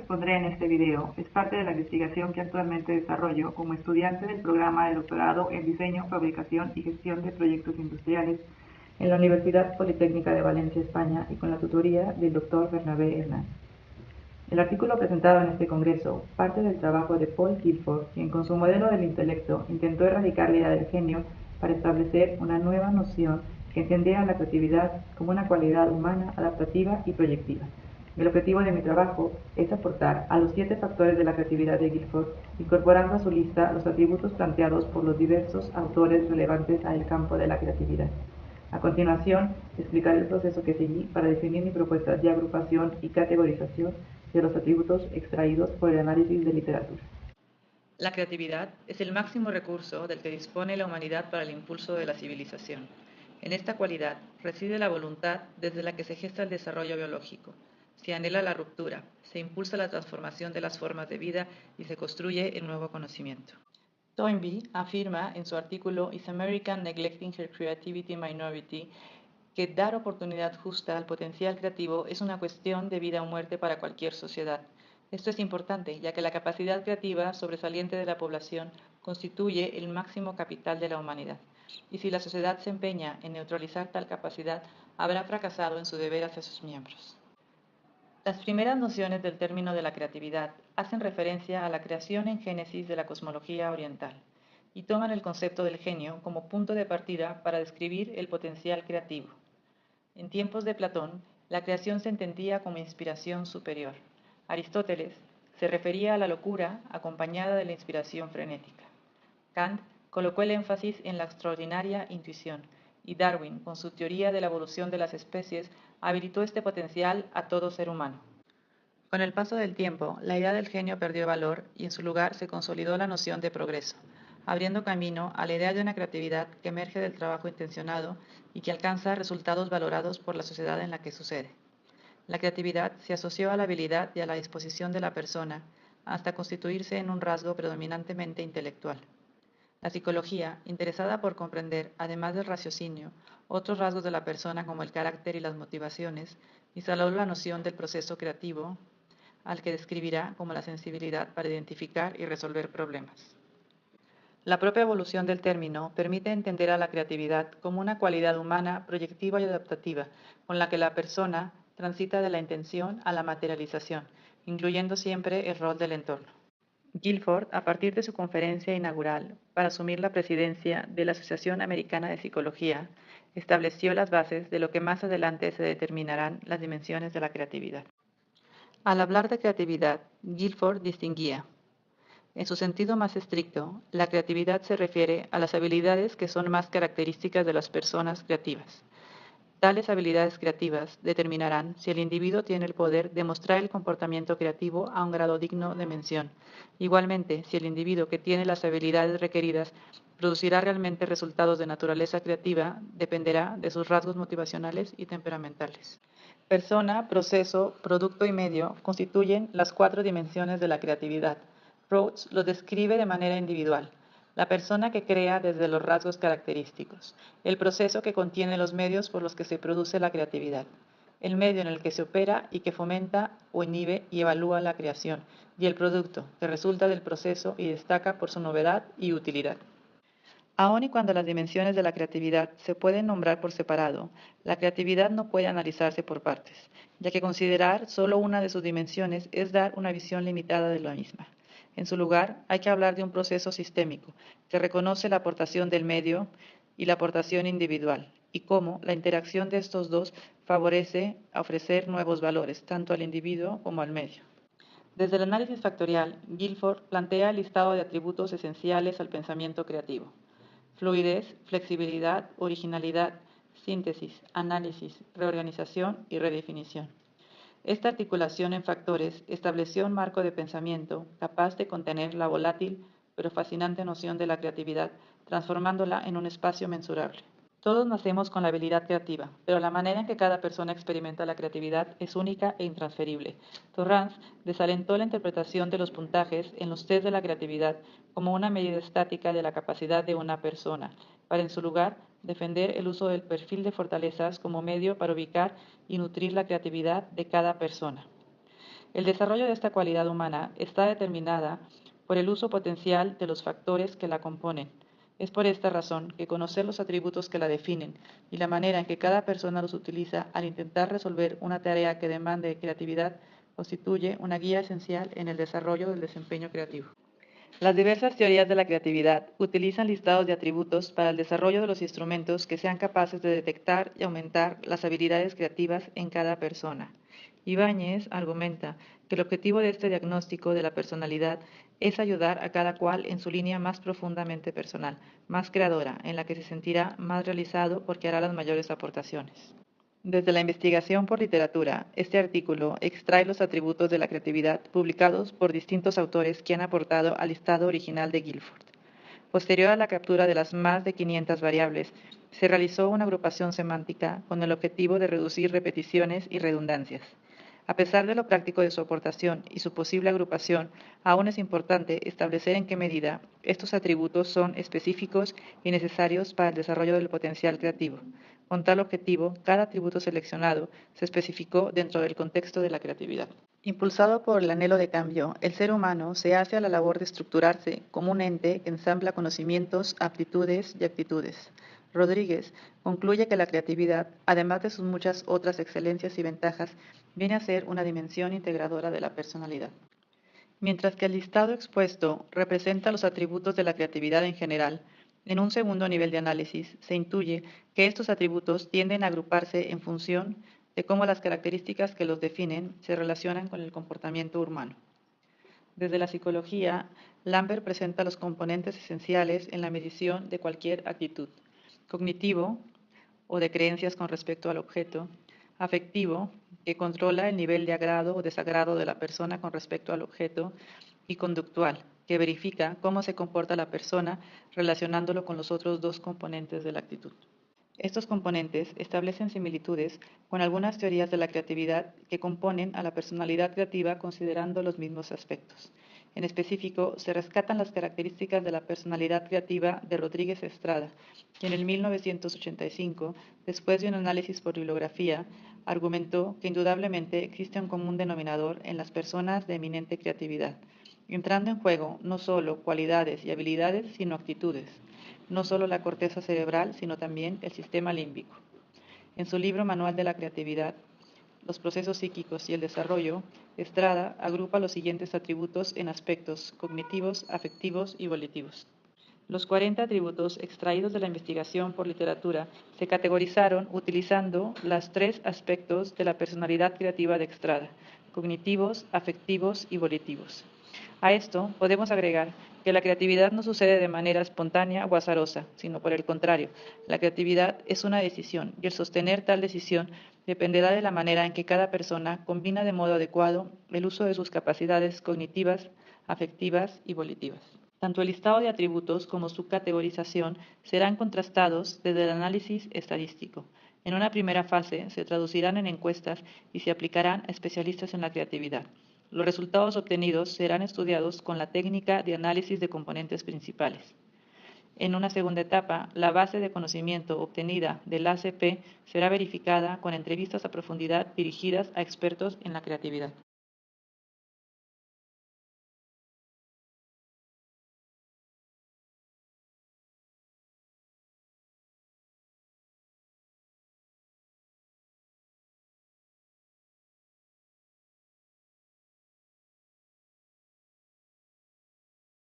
expondré en este video es parte de la investigación que actualmente desarrollo como estudiante del programa de doctorado en Diseño, Fabricación y Gestión de Proyectos Industriales en la Universidad Politécnica de Valencia, España, y con la tutoría del Dr. Bernabé Hernández. El artículo presentado en este congreso parte del trabajo de Paul Guilford, quien con su modelo del intelecto intentó erradicar la idea del genio para establecer una nueva noción que entendiera la creatividad como una cualidad humana, adaptativa y proyectiva. El objetivo de mi trabajo es aportar a los 7 factores de la creatividad de Guilford, incorporando a su lista los atributos planteados por los diversos autores relevantes al campo de la creatividad. A continuación, explicaré el proceso que seguí para definir mi propuesta de agrupación y categorización de los atributos extraídos por el análisis de literatura. La creatividad es el máximo recurso del que dispone la humanidad para el impulso de la civilización. En esta cualidad reside la voluntad desde la que se gesta el desarrollo biológico. Se anhela la ruptura, se impulsa la transformación de las formas de vida y se construye el nuevo conocimiento. Toynbee afirma en su artículo Is America Neglecting Her Creativity Minority que dar oportunidad justa al potencial creativo es una cuestión de vida o muerte para cualquier sociedad. Esto es importante, ya que la capacidad creativa sobresaliente de la población constituye el máximo capital de la humanidad. Y si la sociedad se empeña en neutralizar tal capacidad, habrá fracasado en su deber hacia sus miembros. Las primeras nociones del término de la creatividad hacen referencia a la creación en Génesis de la cosmología oriental y toman el concepto del genio como punto de partida para describir el potencial creativo. En tiempos de Platón, la creación se entendía como inspiración superior. Aristóteles se refería a la locura acompañada de la inspiración frenética. Kant colocó el énfasis en la extraordinaria intuición, y Darwin, con su teoría de la evolución de las especies, habilitó este potencial a todo ser humano. Con el paso del tiempo, la idea del genio perdió valor y en su lugar se consolidó la noción de progreso, abriendo camino a la idea de una creatividad que emerge del trabajo intencionado y que alcanza resultados valorados por la sociedad en la que sucede. La creatividad se asoció a la habilidad y a la disposición de la persona hasta constituirse en un rasgo predominantemente intelectual. La psicología, interesada por comprender, además del raciocinio, otros rasgos de la persona como el carácter y las motivaciones, instaló la noción del proceso creativo, al que describirá como la sensibilidad para identificar y resolver problemas. La propia evolución del término permite entender a la creatividad como una cualidad humana proyectiva y adaptativa, con la que la persona transita de la intención a la materialización, incluyendo siempre el rol del entorno. Guilford, a partir de su conferencia inaugural para asumir la presidencia de la Asociación Americana de Psicología, estableció las bases de lo que más adelante se determinarán las dimensiones de la creatividad. Al hablar de creatividad, Guilford distinguía: en su sentido más estricto, la creatividad se refiere a las habilidades que son más características de las personas creativas. Tales habilidades creativas determinarán si el individuo tiene el poder de mostrar el comportamiento creativo a un grado digno de mención. Igualmente, si el individuo que tiene las habilidades requeridas producirá realmente resultados de naturaleza creativa, dependerá de sus rasgos motivacionales y temperamentales. Persona, proceso, producto y medio constituyen las 4 dimensiones de la creatividad. Rhodes los describe de manera individual: la persona que crea desde los rasgos característicos, el proceso que contiene los medios por los que se produce la creatividad, el medio en el que se opera y que fomenta o inhibe y evalúa la creación, y el producto que resulta del proceso y destaca por su novedad y utilidad. Aun y cuando las dimensiones de la creatividad se pueden nombrar por separado, la creatividad no puede analizarse por partes, ya que considerar solo una de sus dimensiones es dar una visión limitada de la misma. En su lugar, hay que hablar de un proceso sistémico que reconoce la aportación del medio y la aportación individual, y cómo la interacción de estos dos favorece a ofrecer nuevos valores, tanto al individuo como al medio. Desde el análisis factorial, Guilford plantea el listado de atributos esenciales al pensamiento creativo: fluidez, flexibilidad, originalidad, síntesis, análisis, reorganización y redefinición. Esta articulación en factores estableció un marco de pensamiento capaz de contener la volátil pero fascinante noción de la creatividad, transformándola en un espacio mensurable. Todos nacemos con la habilidad creativa, pero la manera en que cada persona experimenta la creatividad es única e intransferible. Torrance desalentó la interpretación de los puntajes en los test de la creatividad como una medida estática de la capacidad de una persona, para en su lugar defender el uso del perfil de fortalezas como medio para ubicar y nutrir la creatividad de cada persona. El desarrollo de esta cualidad humana está determinada por el uso potencial de los factores que la componen. Es por esta razón que conocer los atributos que la definen y la manera en que cada persona los utiliza al intentar resolver una tarea que demande creatividad constituye una guía esencial en el desarrollo del desempeño creativo. Las diversas teorías de la creatividad utilizan listados de atributos para el desarrollo de los instrumentos que sean capaces de detectar y aumentar las habilidades creativas en cada persona. Ibáñez argumenta que el objetivo de este diagnóstico de la personalidad es ayudar a cada cual en su línea más profundamente personal, más creadora, en la que se sentirá más realizado porque hará las mayores aportaciones. Desde la investigación por literatura, este artículo extrae los atributos de la creatividad publicados por distintos autores que han aportado al listado original de Guilford. Posterior a la captura de las más de 500 variables, se realizó una agrupación semántica con el objetivo de reducir repeticiones y redundancias. A pesar de lo práctico de su aportación y su posible agrupación, aún es importante establecer en qué medida estos atributos son específicos y necesarios para el desarrollo del potencial creativo. Con tal objetivo, cada atributo seleccionado se especificó dentro del contexto de la creatividad. Impulsado por el anhelo de cambio, el ser humano se hace a la labor de estructurarse como un ente que ensambla conocimientos, aptitudes y actitudes. Rodríguez concluye que la creatividad, además de sus muchas otras excelencias y ventajas, viene a ser una dimensión integradora de la personalidad. Mientras que el listado expuesto representa los atributos de la creatividad en general, en un segundo nivel de análisis se intuye que estos atributos tienden a agruparse en función de cómo las características que los definen se relacionan con el comportamiento humano. Desde la psicología, Lambert presenta los componentes esenciales en la medición de cualquier actitud: cognitivo, o de creencias con respecto al objeto; afectivo, que controla el nivel de agrado o desagrado de la persona con respecto al objeto; y conductual, que verifica cómo se comporta la persona relacionándolo con los otros dos componentes de la actitud. Estos componentes establecen similitudes con algunas teorías de la creatividad que componen a la personalidad creativa considerando los mismos aspectos. En específico, se rescatan las características de la personalidad creativa de Rodríguez Estrada, quien en 1985, después de un análisis por bibliografía, argumentó que indudablemente existe un común denominador en las personas de eminente creatividad, entrando en juego no solo cualidades y habilidades, sino actitudes; no solo la corteza cerebral, sino también el sistema límbico. En su libro Manual de la Creatividad, los procesos psíquicos y el desarrollo, Estrada agrupa los siguientes atributos en aspectos cognitivos, afectivos y volitivos. Los 40 atributos extraídos de la investigación por literatura se categorizaron utilizando los 3 aspectos de la personalidad creativa de Estrada: cognitivos, afectivos y volitivos. A esto podemos agregar que la creatividad no sucede de manera espontánea o azarosa, sino por el contrario, la creatividad es una decisión y el sostener tal decisión dependerá de la manera en que cada persona combina de modo adecuado el uso de sus capacidades cognitivas, afectivas y volitivas. Tanto el listado de atributos como su categorización serán contrastados desde el análisis estadístico. En una primera fase se traducirán en encuestas y se aplicarán a especialistas en la creatividad. Los resultados obtenidos serán estudiados con la técnica de análisis de componentes principales. En una segunda etapa, la base de conocimiento obtenida del ACP será verificada con entrevistas a profundidad dirigidas a expertos en la creatividad.